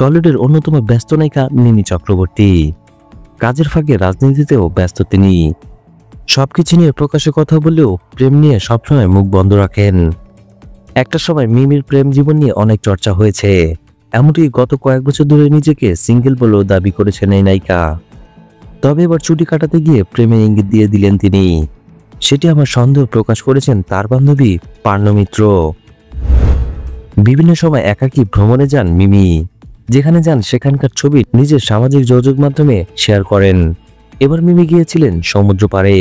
টলিউডের অন্যতম ব্যস্ত নায়িকা মিমি চক্রবর্তী। কাজের ফাঁকে রাজনীতিতেও ব্যস্ত তিনি। সবকিছু নিয়ে প্রকাশ্যে কথা বললেও প্রেম নিয়ে সবসময় মুখ বন্ধ রাখেন। একটা সময় মিমির প্রেম জীবন নিয়ে অনেক চর্চা হয়েছে, এমনকি গত কয়েক বছর ধরে নিজেকে সিঙ্গেল বলেও দাবি করেছেন এই নায়িকা। তবে এবার ছুটি কাটাতে গিয়ে প্রেমের ইঙ্গিত দিয়ে দিলেন তিনি। সেটি আমার সন্দেহ প্রকাশ করেছেন তার বান্ধবী পার্নো মিত্র। বিভিন্ন সময় একাকী ভ্রমণে যান মিমি, যেখানে যান সেখানকার ছবি নিজের সামাজিক যোগাযোগ মাধ্যমে শেয়ার করেন। এবার মিমি গিয়েছিলেন সমুদ্র পাড়ে,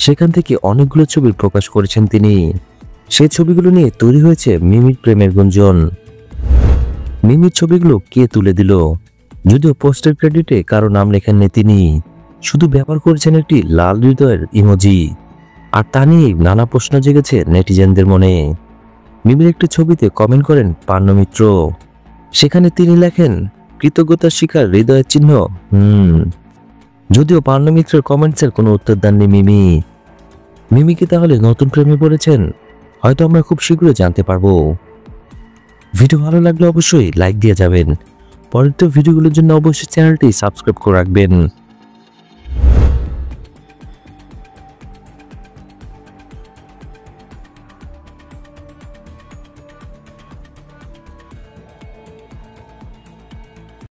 সেখান থেকে অনেকগুলো ছবি প্রকাশ করেছেন তিনি। সেই ছবিগুলো নিয়ে তৈরি হয়েছে মিমির প্রেমের গুঞ্জন। মিমির ছবিগুলো কে তুলে দিল? যদিও পোস্টের ক্রেডিটে কারো নাম লেখেননি তিনি, শুধু ব্যবহার করেছেন একটি লাল হৃদয়ের ইমোজি। আর তা নিয়ে নানা প্রশ্ন জেগেছে নেটিজেনদের মনে। মিমির একটি ছবিতে কমেন্ট করেন পার্নো মিত্র, সেখানে তিনি লেখেন কৃতজ্ঞতার শিকার হৃদয়ের চিহ্ন। যদিও পার্নো মিত্রের কমেন্টসের কোনো উত্তর দেননি মিমি। মিমি কি তাহলে নতুন প্রেমে পড়েছেন? হয়তো আমরা খুব শীঘ্রই জানতে পারবো। ভিডিও ভালো লাগলে অবশ্যই লাইক দিয়ে যাবেন। পরবর্তী ভিডিওগুলোর জন্য অবশ্যই চ্যানেলটি সাবস্ক্রাইব করে রাখবেন।